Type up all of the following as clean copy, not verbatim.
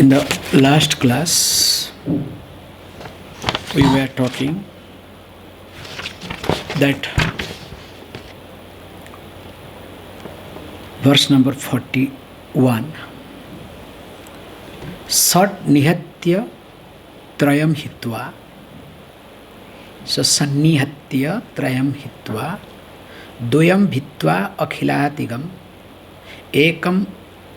In the last class, we were talking that verse number 41, Sat nihatya trayam hitva. So sannihatya trayam hitva duyam bhitva akhilatigam ekam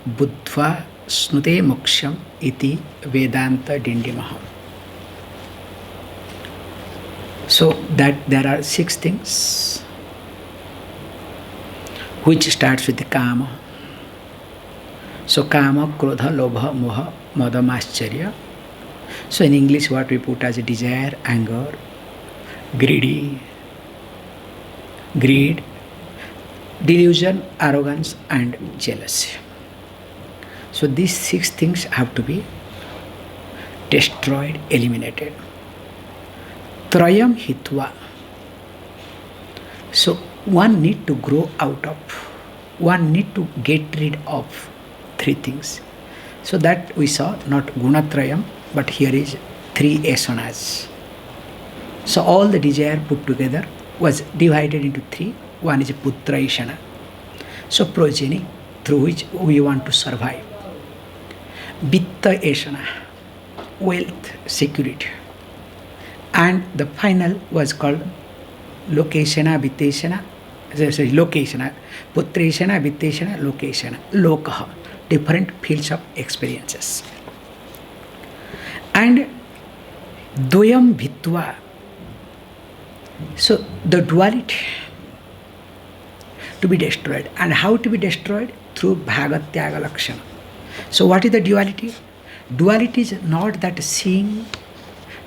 buddhva snute moksham iti Vedanta Dindima. So that there are 6 things which starts with the kama. So kama, krodha, lobha, moha, mada, mascharya. So in English what we put as desire, anger, greed, delusion, arrogance and jealousy. So these 6 things have to be destroyed, eliminated. Trayam hitva. So one need to grow out of, one need to get rid of 3 things. So that we saw not gunatrayam, but here is 3 asanas. So all the desire put together was divided into 3. One is putra asana. So progeny through which we want to survive. Vitta asana, wealth, security. And the final was called lokeshana, vitteshana, lokeshana, putreshana, vitteshana, lokeshana, lokaha, different fields of experiences. And duyam bhitva. So the duality to be destroyed. And how to be destroyed? Through bhagatyaga lakshana. So what is the duality? Duality is not that seeing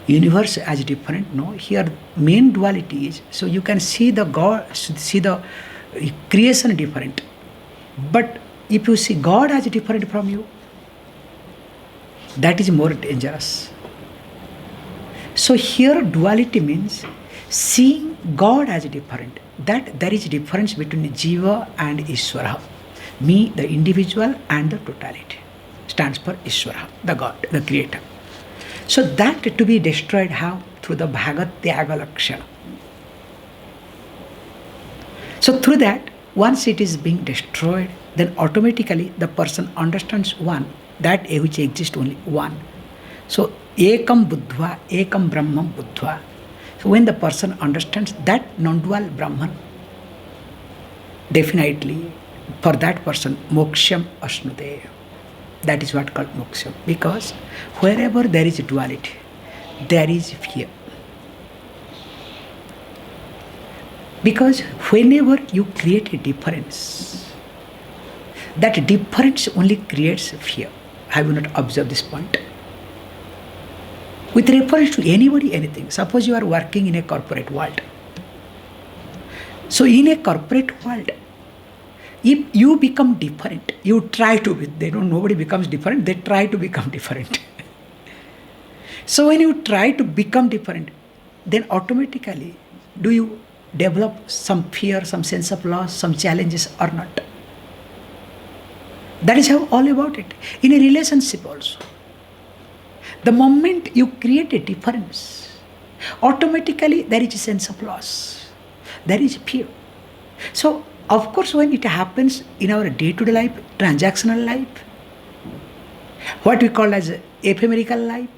universe as different. No, here main duality is, so you can see the God, see the creation different. But if you see God as different from you, that is more dangerous. So here duality means seeing God as different, that there is difference between Jiva and Ishvara. Me, the individual, and the totality. Stands for Ishvara, the God, the Creator. So that to be destroyed how? Through the bhagatyaga lakshana. So through that, once it is being destroyed, then automatically the person understands one, that which exists only one. So ekam buddhva, ekam brahman buddhva. So when the person understands that non-dual Brahman, definitely for that person moksham asnute. That is what called moksha. Because wherever there is duality, there is fear. Because whenever you create a difference, that difference only creates fear. Have you not observed this point? With reference to anybody, anything. Suppose you are working in a corporate world. So in a corporate world, if you become different, you try to be, nobody becomes different, they try to become different. So when you try to become different, then automatically do you develop some fear, some sense of loss, some challenges or not? That is how all about it. In a relationship also. The moment you create a difference, automatically there is a sense of loss. There is fear. So of course, when it happens in our day-to-day life, transactional life, what we call as ephemerical life,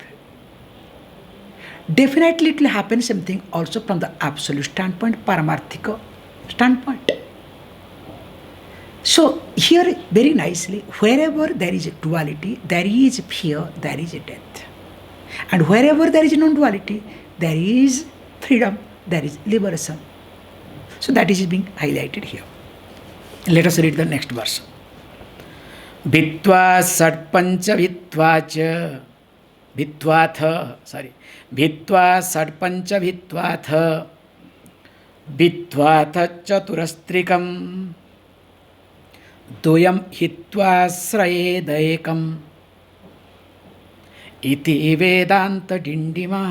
definitely it will happen something also from the absolute standpoint, paramarthika standpoint. So here very nicely, wherever there is duality, there is fear, there is death. And wherever there is non-duality, there is freedom, there is liberation. So that is being highlighted here. Let us read the next verse. Bhitva sadpancha bhitvacha bhitvatha sadpancha bhitvatha chaturastrikam doyam hitva srayedayekam iti Vedanta Dindima.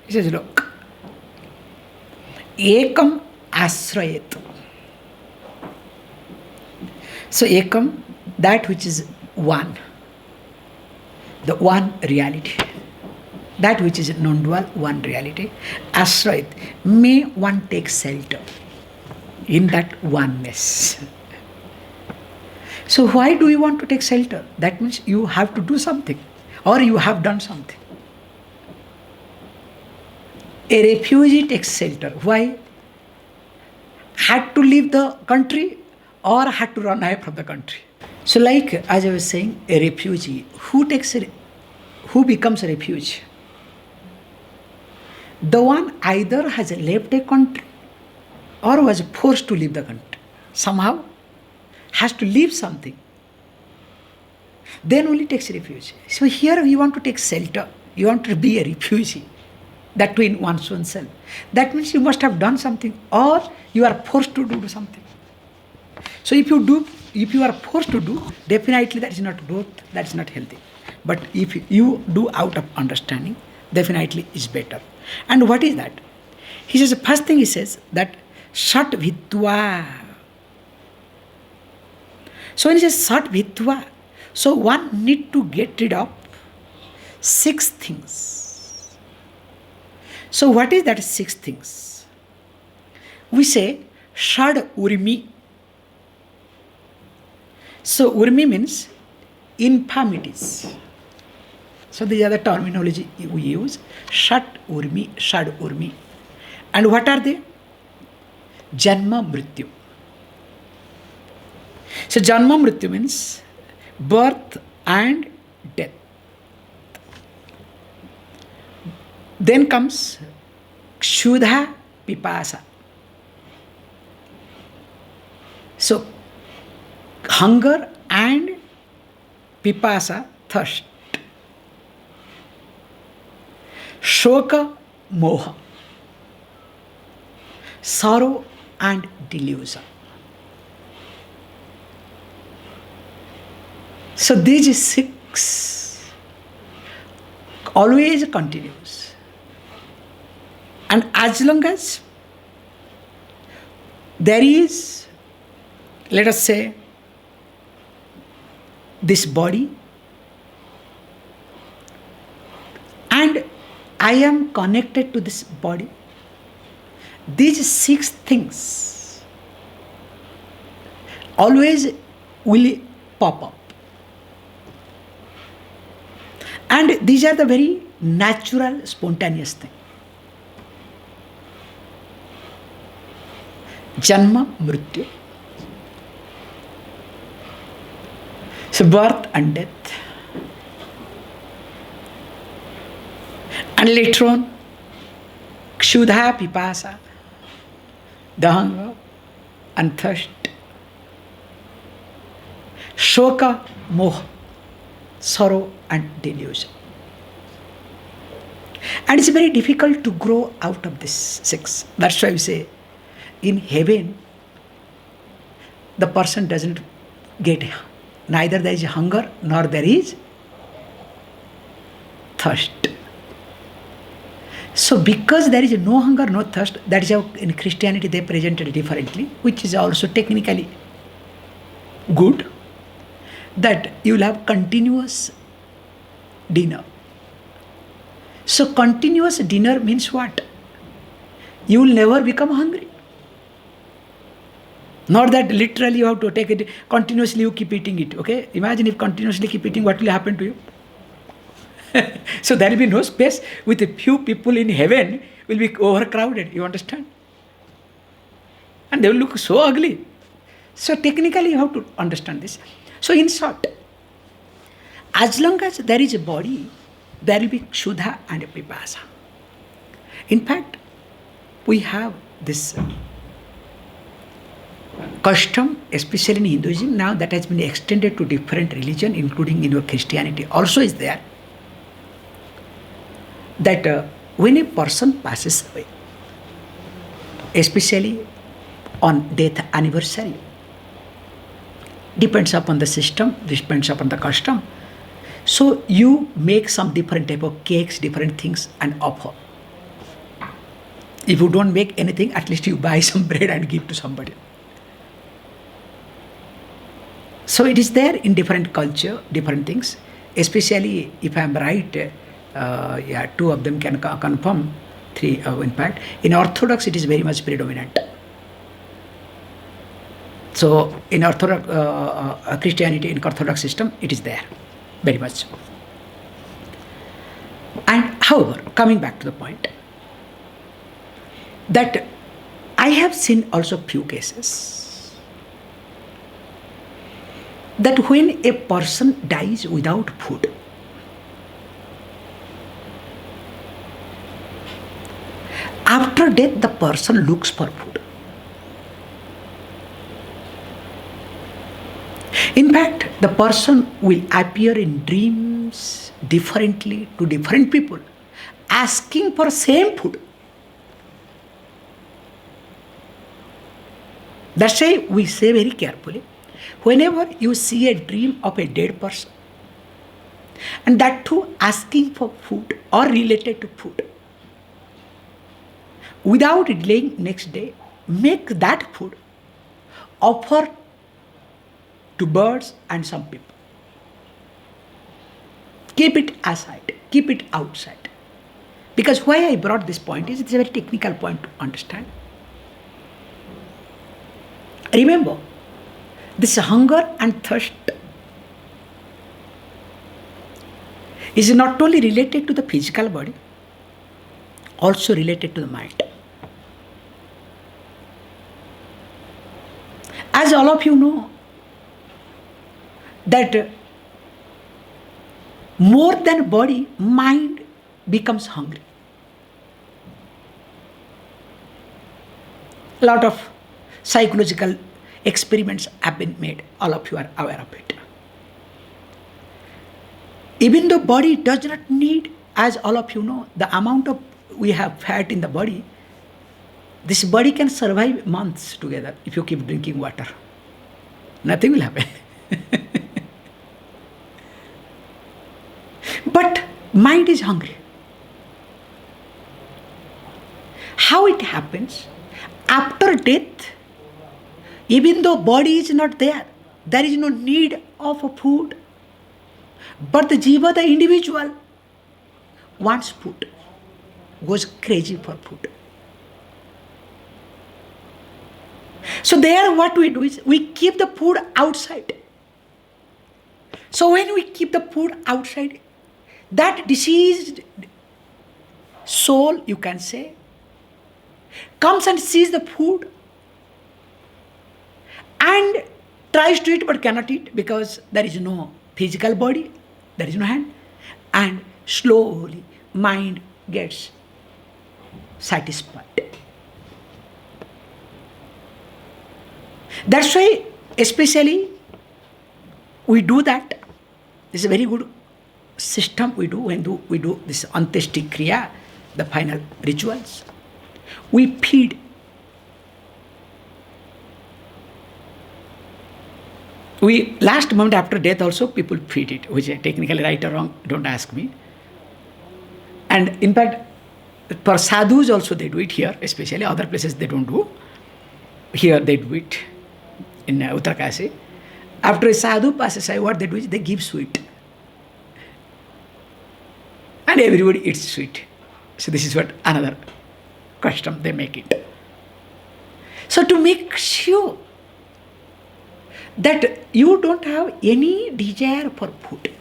He says, look, ekam ashrayet. So ekam that which is one, the one reality, that which is non-dual, one reality, Ashrait, may one take shelter in that oneness. So why do you want to take shelter? That means you have to do something, or you have done something. A refugee takes shelter. Why? Had to leave the country or had to run away from the country. So like as I was saying, a refugee, who becomes a refugee? The one either has left a country or was forced to leave the country. Somehow has to leave something. Then only takes refuge. So here you want to take shelter. You want to be a refugee. That too in one's own self. That means you must have done something or you are forced to do something. So if you are forced to do, definitely that is not growth, that is not healthy. But if you do out of understanding, definitely is better. And what is that? He says, the first thing he says that Shat Vidva. So when he says Sat Vidva, so one need to get rid of 6 things. So what is that 6 things? We say Shad Urmi. So Urmi means infirmities. So these are the terminology we use. Shat Urmi, Shad Urmi. And what are they? Janma Mrityu. So Janma Mrityu means birth and death. Then comes Kshuddha Pipasa. So hunger and Pipasa, thirst. Shoka Moha, sorrow and delusion. So these 6 always continues. And as long as there is, let us say, this body, and I am connected to this body, these 6 things always will pop up. And these are the very natural, spontaneous things. Janma, Mrityu. So birth and death. And later on, Kshuddha Pipasa, the hunger and thirst. Shoka Moha, sorrow and delusion. And it's very difficult to grow out of this 6. That's why we say, in heaven, the person doesn't get, neither there is hunger nor there is thirst. So because there is no hunger, no thirst, that is how in Christianity they presented differently, which is also technically good, that you will have continuous dinner. So continuous dinner means what? You will never become hungry. Not that literally you have to take it, continuously you keep eating it, okay? Imagine if continuously keep eating, what will happen to you? So there will be no space. With a few people in heaven will be overcrowded, you understand? And they will look so ugly. So technically you have to understand this. So in short, as long as there is a body, there will be Kshuddha and Pipasa. In fact, we have this custom, especially in Hinduism, now that has been extended to different religions, including in Christianity also is there, that when a person passes away, especially on death anniversary, depends upon the system, depends upon the custom. So you make some different type of cakes, different things and offer. If you don't make anything, at least you buy some bread and give to somebody. So it is there in different culture, different things. Especially if I am right, two of them can confirm. Three, in fact, in Orthodox it is very much predominant. So in Orthodox Christianity, in Orthodox system, it is there, very much so. And however, coming back to the point, that I have seen also few cases that when a person dies without food, after death the person looks for food. In fact, the person will appear in dreams differently to different people, asking for same food. That's why we say very carefully, whenever you see a dream of a dead person, and that too asking for food or related to food, without delaying next day, make that food, offer to birds and some people. Keep it aside, keep it outside. Because why I brought this point is, it's a very technical point to understand. Remember, this hunger and thirst is not only related to the physical body, also related to the mind. As all of you know, that more than body, mind becomes hungry. A lot of psychological experiments have been made. All of you are aware of it. Even though body does not need, as all of you know, the amount of we have fat in the body, this body can survive months together if you keep drinking water. Nothing will happen. But mind is hungry. How it happens? After death, even though body is not there, there is no need of food. But the jiva, the individual, wants food, goes crazy for food. So there what we do is, we keep the food outside. So when we keep the food outside, that diseased soul, you can say, comes and sees the food and tries to eat but cannot eat because there is no physical body, there is no hand, and slowly mind gets satisfied. That's why especially we do that. This is a very good system we do when we do this Anteshti Kriya, the final rituals. We feed. Last moment after death also people feed it, which is technically right or wrong, don't ask me. And in fact, for sadhus also they do it here, especially other places they don't do. Here they do it in Uttarkasi. After a sadhu passes away, what they do is they give sweet. And everybody eats sweet. So this is what another custom they make it. So to make sure that you don't have any desire for food.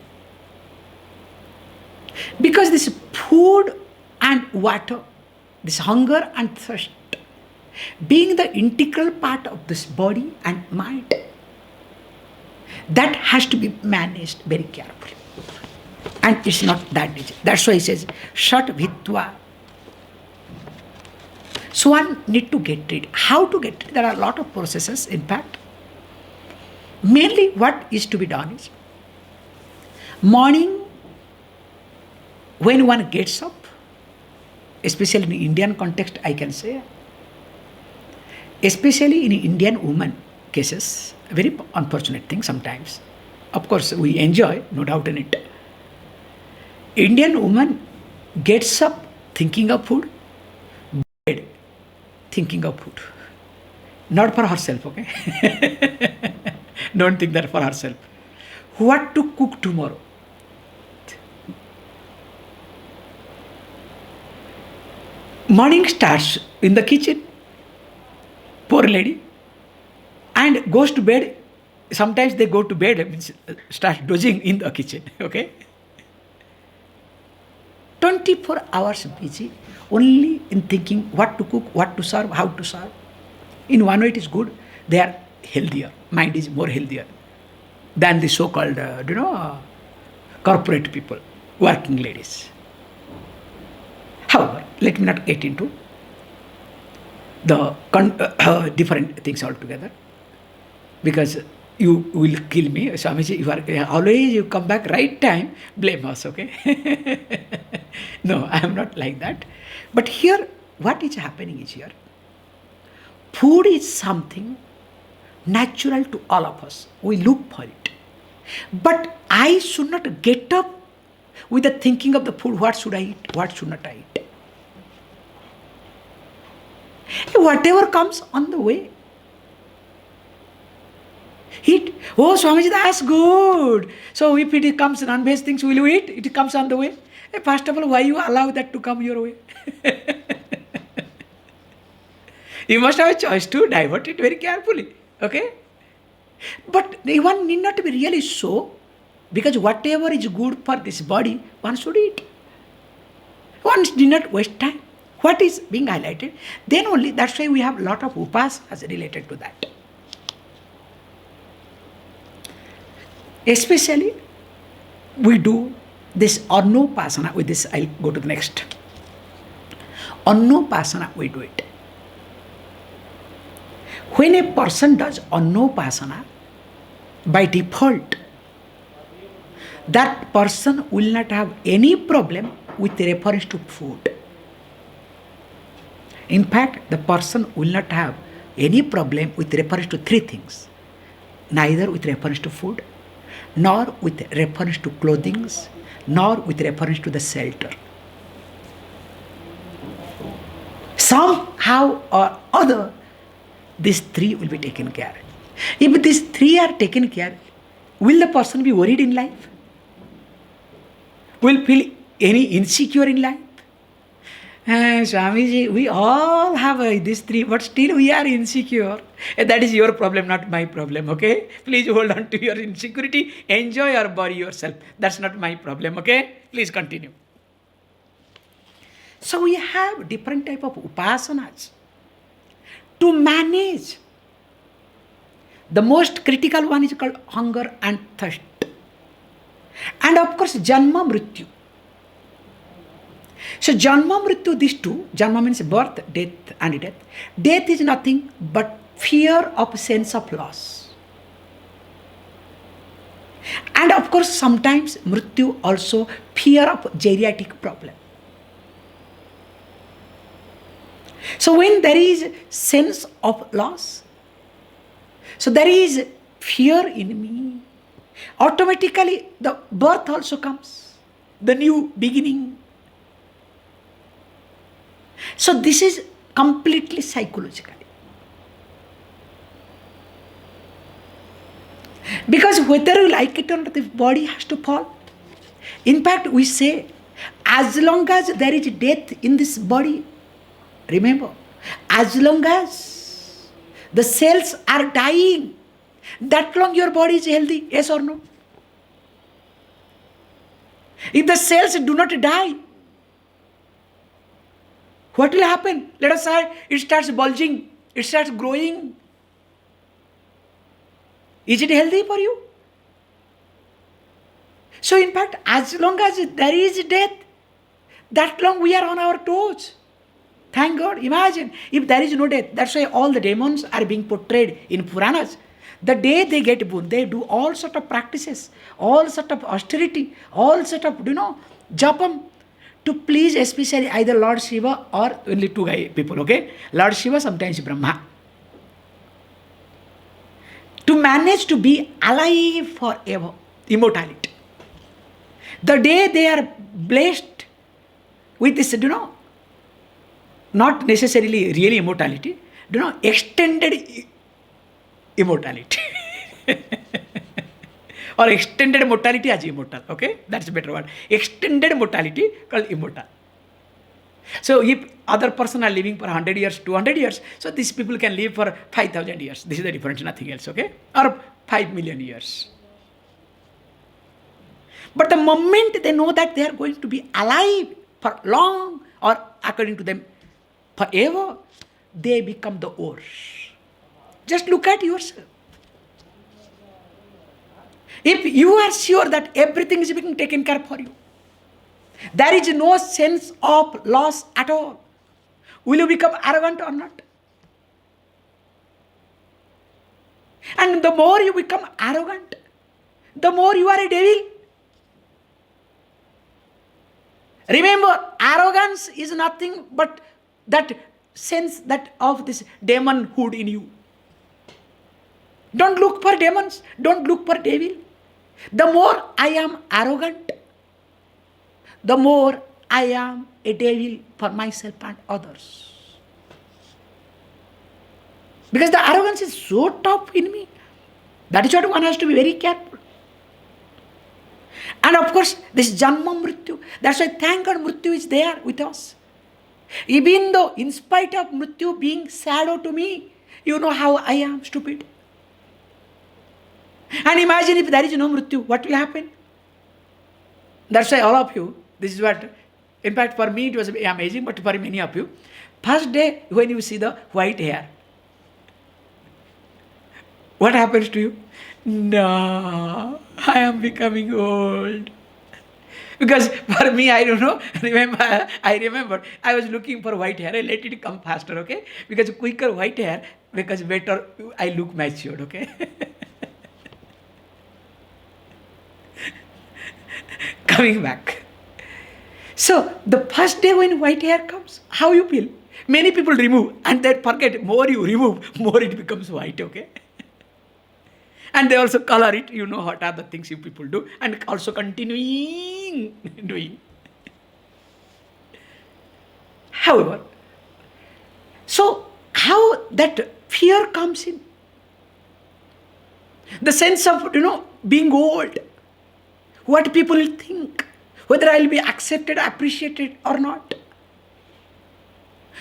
Because this food and water, this hunger and thirst, being the integral part of this body and mind, that has to be managed very carefully. And it's not that easy. That's why he says, Shat Vitva. So one need to get rid. How to get rid? There are a lot of processes, in fact. Mainly what is to be done is, morning, when one gets up, especially in Indian context, I can say, especially in Indian women cases, a very unfortunate thing sometimes. Of course, we enjoy, no doubt in it. Indian woman gets up thinking of food, bed thinking of food. Not for herself, okay? Don't think that for herself. What to cook tomorrow? Morning starts in the kitchen, poor lady, and goes to bed. Sometimes they go to bed, means start dozing in the kitchen, okay? 24 hours busy only in thinking what to cook, what to serve, how to serve. In one way it is good, they are healthier, mind is more healthier than the so-called, corporate people, working ladies. However, let me not get into the different things altogether, because you will kill me. Swamiji, you come back right time, blame us, okay? No, I am not like that. But here, what is happening is here, food is something natural to all of us. We look for it. But I should not get up with the thinking of the food, what should I eat, what should not I eat. Whatever comes on the way, eat. Oh, Swamiji, that's good. So if it comes non-veg things, will you eat? It comes on the way. First of all, why you allow that to come your way? You must have a choice to divert it very carefully. Okay? But one need not be really so, because whatever is good for this body, one should eat. One did not waste time. What is being highlighted? Then only, that's why we have a lot of upasanas related to that. Especially, we do this annopasana. With this, I'll go to the next. Annopasana, we do it. When a person does annopasana, by default, that person will not have any problem with reference to food. In fact, the person will not have any problem with reference to three things. Neither with reference to food, nor with reference to clothing, nor with reference to the shelter. Somehow or other, these three will be taken care. If these three are taken care, will the person be worried in life? Will feel any insecure in life? Swamiji, we all have these three, but still we are insecure. That is your problem, not my problem, okay? Please hold on to your insecurity. Enjoy your body yourself. That's not my problem, okay? Please continue. So we have different type of upasanas to manage. The most critical one is called hunger and thirst. And of course, janma mrityu. So janma mrityu, these two, janma means birth, death and death. Death is nothing but fear of sense of loss. And of course, sometimes mrityu also fear of geriatric problem. So when there is sense of loss, so there is fear in me, automatically the birth also comes, the new beginning. So this is completely psychological. Because whether you like it or not, the body has to fall. In fact, we say, as long as there is death in this body, remember, as long as the cells are dying, that long your body is healthy, yes or no? If the cells do not die, what will happen? Let us say it starts bulging, it starts growing. Is it healthy for you? So in fact, as long as there is death, that long we are on our toes. Thank God. Imagine if there is no death. That's why all the demons are being portrayed in Puranas. The day they get born, they do all sort of practices, all sort of austerity, all sort of, japam, to please especially either Lord Shiva or only two people, okay? Lord Shiva, sometimes Brahma. To manage to be alive forever, immortality. The day they are blessed with this, not necessarily really immortality, extended immortality. Or extended mortality as immortal. Okay, that's a better word. Extended mortality called immortal. So if other person are living for 100 years, 200 years, so these people can live for 5,000 years. This is the difference, nothing else, okay? Or 5 million years. But the moment they know that they are going to be alive for long, or according to them, forever, they become the worse. Just look at yourself. If you are sure that everything is being taken care for you, there is no sense of loss at all. Will you become arrogant or not? And the more you become arrogant, the more you are a devil. Remember, arrogance is nothing but that sense that of this demonhood in you. Don't look for demons. Don't look for devil. The more I am arrogant, the more I am a devil for myself and others. Because the arrogance is so tough in me. That is what one has to be very careful. And of course, this Janma Mrityu. That's why thank God Mrityu is there with us. Even though, in spite of Mrityu being shadow to me, you know how I am stupid. And imagine if there is no Mrityu, what will happen? That's why all of you, this is what, in fact for me it was amazing, but for many of you, first day when you see the white hair, what happens to you? No, I am becoming old. Because for me, I don't know, I remember I was looking for white hair. I let it come faster, okay? Because quicker white hair, because better I look matured, okay? Coming back. So, the first day when white hair comes, how you feel? Many people remove and they forget, more you remove, more it becomes white, okay? And they also color it, you know what are the things you people do, and also continuing doing. However, so how that fear comes in? The sense of, being old. What people will think, whether I will be accepted, appreciated or not.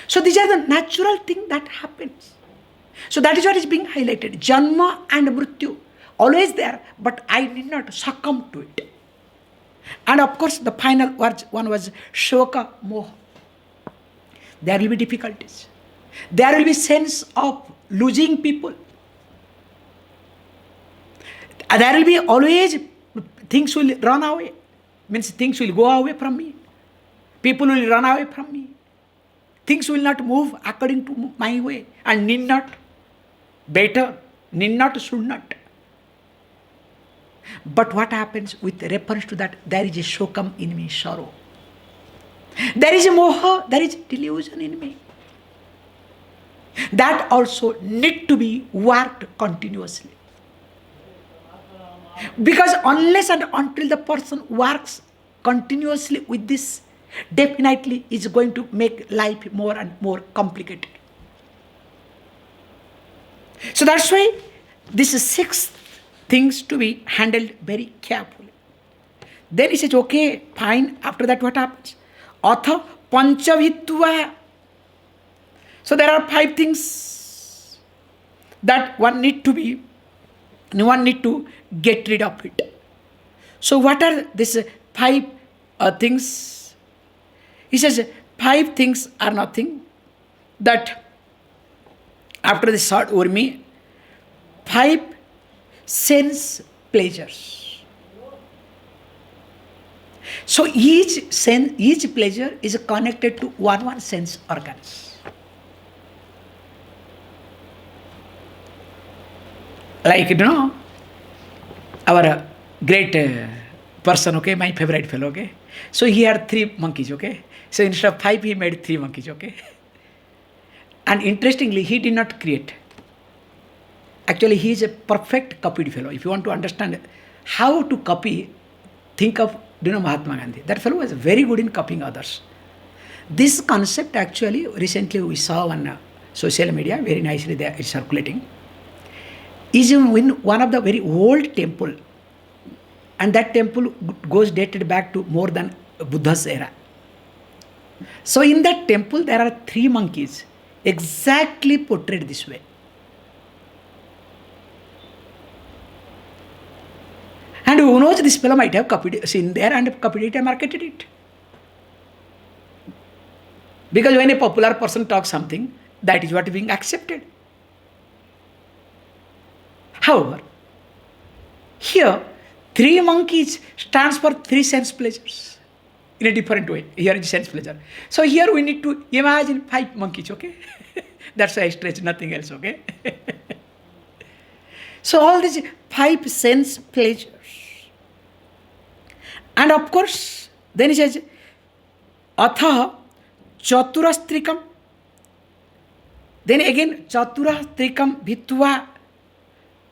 So these are the natural thing that happens. So that is what is being highlighted. Janma and Mrityu, always there, but I did not succumb to it. And of course, the final one was Shoka Moha. There will be difficulties. There will be sense of losing people. There will be always, things will run away. Means things will go away from me. People will run away from me. Things will not move according to my way, and need not. Better, need not, should not. But what happens with reference to that? There is a shokam in me, sorrow. There is a moha, there is delusion in me. That also need to be worked continuously. Because unless and until the person works continuously with this, definitely is going to make life more and more complicated. So that's why this is 6 things to be handled very carefully. Then he says, okay, fine. After that, what happens? Atha panchavitva. So there are 5 things that one need to get rid of it. So what are these 5 things? He says 5 things are nothing that after this short urmi, 5 sense pleasures. So each pleasure is connected to one sense organs. Like, our great person, okay, my favorite fellow, okay. So he had 3 monkeys, okay. So instead of 5, he made 3 monkeys, okay. And interestingly, he did not create. Actually, he is a perfect copied fellow. If you want to understand how to copy, think of Mahatma Gandhi. That fellow was very good in copying others. This concept actually, recently we saw on social media, very nicely they are circulating, is in one of the very old temple And that temple goes dated back to more than Buddha's era. So in that temple, there are 3 monkeys exactly portrayed this way. And who knows, this fellow might have seen there and copied it and marketed it. Because when a popular person talks something, that is what is being accepted. However, here 3 monkeys stands for 3 sense pleasures in a different way. Here is sense pleasure. So here we need to imagine 5 monkeys, okay? That's why I stretch, nothing else, okay? So all these 5 sense pleasures. And of course, then he says, Atha Chaturastrikam. Then again, Chaturastrikam Bhitva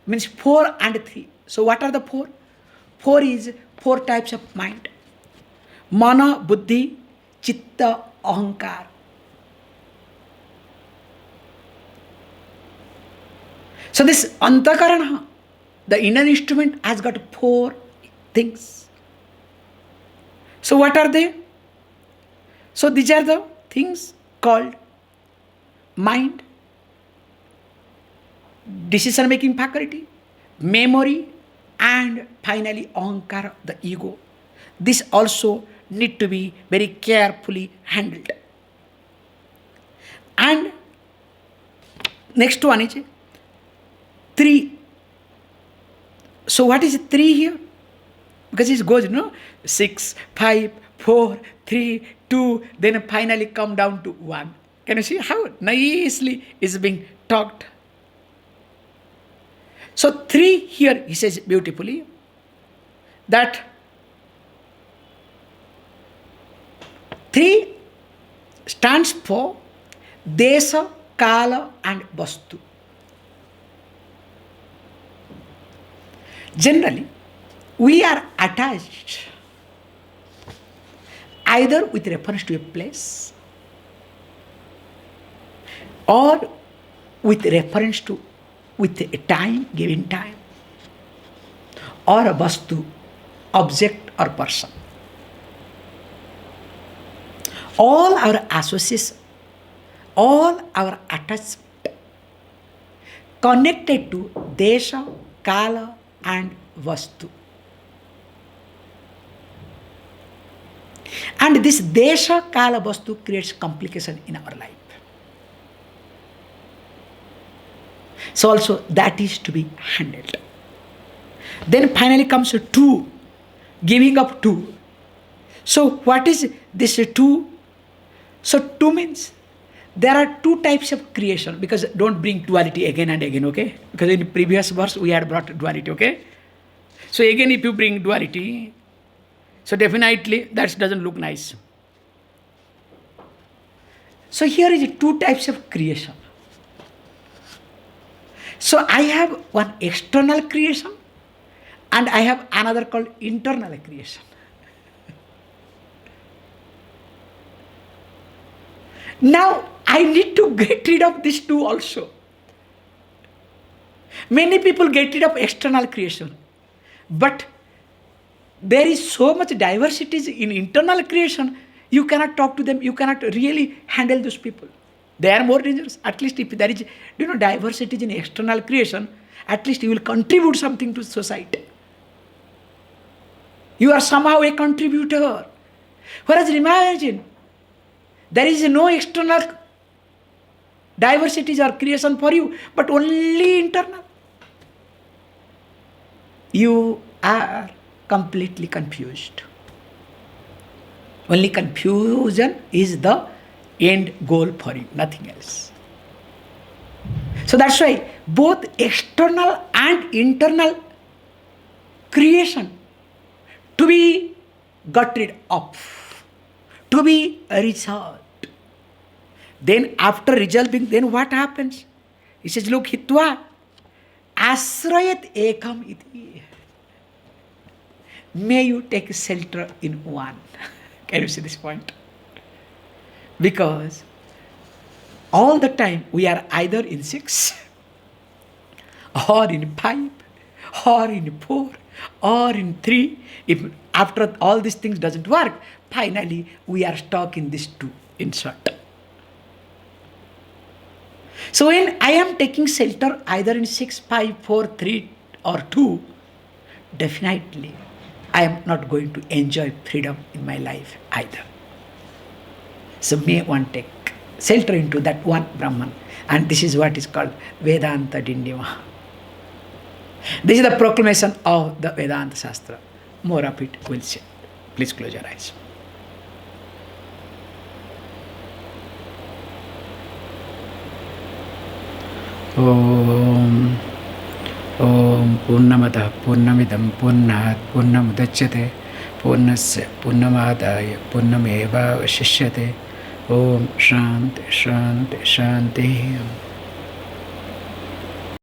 means 4 and 3. So what are the 4? 4 is 4 types of mind. Mana, Buddhi, Chitta, Ahankar. So this Antakarana, the inner instrument, has got 4 things. So what are they? So these are the things called mind, decision making faculty, memory, and finally Ahankara, the ego. This also need to be very carefully handled. And next one is 3. So what is 3 here? Because it goes, 6, 5, 4, 3, 2, then finally come down to 1. Can you see how nicely is being talked? So 3 here, he says beautifully, that 3 stands for Desha, Kala and Vastu. Generally, we are attached either with reference to a place or with reference to with a time, given time, or a vastu, object or person. All our association, all our attachment connected to Desha, Kala and Vastu. And this Desha, Kala, Vastu creates complication in our life. So also that is to be handled. Then finally comes 2, giving up 2. So what is this 2? So 2 means there are 2 types of creation, because don't bring duality again and again, okay? Because in the previous verse we had brought duality, okay? So again if you bring duality, so definitely that doesn't look nice. So here is 2 types of creation. So I have one external creation and I have another called internal creation. Now I need to get rid of these 2 also. Many people get rid of external creation, but there is so much diversity in internal creation, you cannot talk to them, you cannot really handle those people. They are more dangerous. At least if there is diversity in external creation, at least you will contribute something to society. You are somehow a contributor. Whereas imagine, there is no external diversities or creation for you, but only internal. You are completely confused. Only confusion is the end goal for you, nothing else. So that's why both external and internal creation to be got rid of, to be resolved. Then after resolving, then what happens? He says, look, hitva asrayat ekam iti. May you take shelter in one. Can you see this point? Because all the time we are either in 6 or in 5 or in 4 or in 3, if after all these things doesn't work, finally we are stuck in this 2, in short. So when I am taking shelter either in 6, 5, 4, 3 or 2, definitely I am not going to enjoy freedom in my life either. So may one take shelter into that one Brahman, and this is what is called Vedanta Dindima. This is the proclamation of the Vedanta Shastra. More of it we'll see. Please close your eyes. Om Purnamada Purnamidam Purnat Purnamudachyate Purnasya Purnamadaya Purnameva Vashishyate. Om Shanti Shanti Shanti.